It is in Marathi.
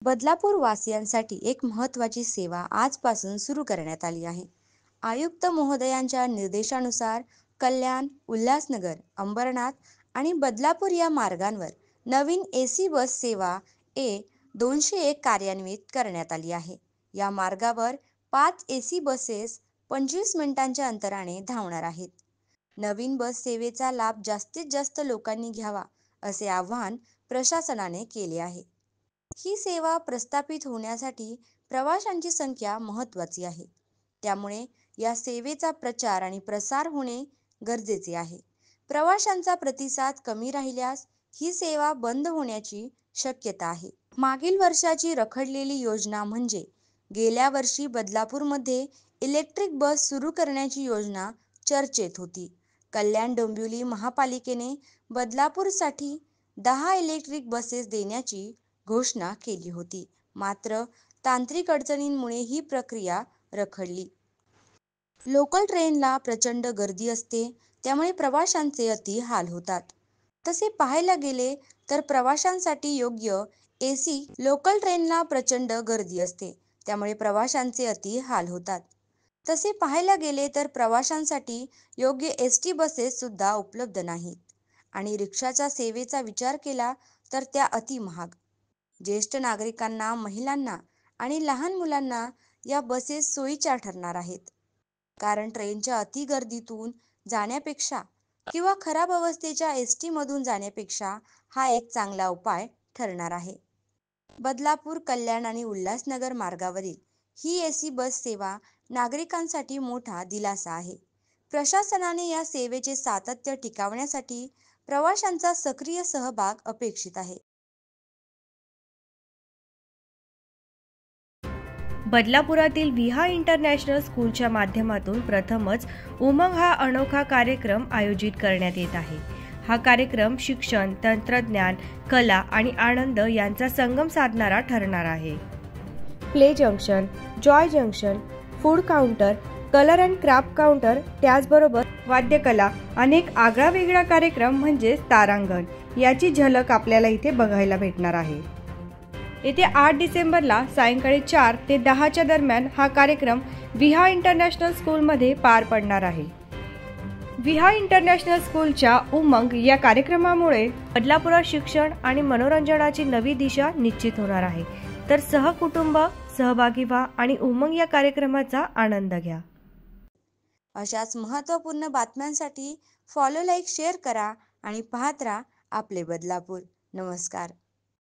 बदलापूर वासियांसाठी एक महत्त्वाची सेवा आजपासून सुरू करण्यात आली आहे. आयुक्त महोदयांच्या निर्देशानुसार कल्याण, उल्हासनगर, अंबरनाथ आणि बदलापूर या मार्गांवर नवीन एसी बस सेवा ए 201 कार्यान्वित करण्यात आली आहे. या मार्गावर 5 एसी बसेस 25 मिनिटांच्या अंतराने धावणार आहेत. नवीन बस सेवेचा लाभ जास्तीत जास्त लोकांनी घ्यावा असे आवाहन प्रशासनाने केले आहे. ही सेवा प्रस्थापित होण्यासाठी प्रवाशांची संख्या महत्त्वाची आहे. त्यामुळे या सेवेचा प्रचार आणि प्रसार होणे गरजेचे आहे. प्रवाशांचा प्रतिसाद कमी राहिल्यास ही सेवा बंद होण्याची शक्यता आहे. मागील वर्षाची रखडलेली योजना म्हणजे गेल्या वर्षी बदलापूरमध्ये इलेक्ट्रिक बस सुरू करण्याची योजना चर्चेत होती. कल्याण डोंबिवली महापालिकेने बदलापूरसाठी 10 इलेक्ट्रिक बसेस देण्याची घोषणा केली होती. मात्र तांत्रिक अडचणींमुळे ही प्रक्रिया रखडली. लोकल ट्रेनला प्रचंड गर्दी असते, त्यामुळे प्रवाशांचे अति हाल होतात. तसे पाहायला गेले तर प्रवाशांसाठी योग्य एसी लोकल ट्रेनला प्रचंड गर्दी असते, त्यामुळे प्रवाशांचे अति हाल होतात. तसे पाहायला गेले तर प्रवाशांसाठी योग्य एसटी बसेस सुद्धा उपलब्ध नाहीत आणि रिक्षाच्या सेवेचा विचार केला तर त्या अति महाग. ज्येष्ठ नागरिकांना, महिलांना आणि लहान मुलांना या बसेस सोयीच्या ठरणार आहेत. कारण ट्रेनच्या अति गर्दीतून जाण्यापेक्षा किंवा खराब अवस्थेच्या एसटी मधून जाण्यापेक्षा हा एक चांगला उपाय ठरणार आहे. बदलापूर, कल्याण आणि उल्हासनगर मार्गावरील ही एसी बस सेवा नागरिकांसाठी मोठा दिलासा आहे. प्रशासनाने या सेवेचे सातत्य टिकवण्यासाठी प्रवाशांचा सक्रिय सहभाग अपेक्षित आहे. बदलापुरातील विहा इंटरनॅशनल स्कूलच्या माध्यमातून प्रथमच उमंग हा अनोखा कार्यक्रम आयोजित करण्यात येत आहे. हा कार्यक्रम शिक्षण, तंत्रज्ञान, कला आणि आनंद यांचा संगम साधणारा ठरणार आहे. Play junction, Joy junction, food counter, colour and craft counter, त्याचबरोबर वाद्यकला, अनेक आगळावेगळा कार्यक्रम म्हणजेच तारांगण याची झलक आपल्याला इथे बघायला भेटणार आहे. येत्या 8 डिसेंबरला सायंकाळी 4 ते 10च्या दरम्यान हा कार्यक्रम विहा इंटरनॅशनल स्कूलमध्ये पार पडणार आहे. विहा इंटरनॅशनल स्कूलच्या उमंग या कार्यक्रमामुळे बदलापुरात शिक्षण आणि मनोरंजनाची नवी दिशा निश्चित होणार आहे. तर सहकुटुंब सहभागी व्हा आणि उमंग या कार्यक्रमाचा आनंद घ्या. अशाच महत्त्वपूर्ण बातम्यांसाठी फॉलो, लाईक, शेअर करा आणि पाहत राहा आपले बदलापूर. नमस्कार.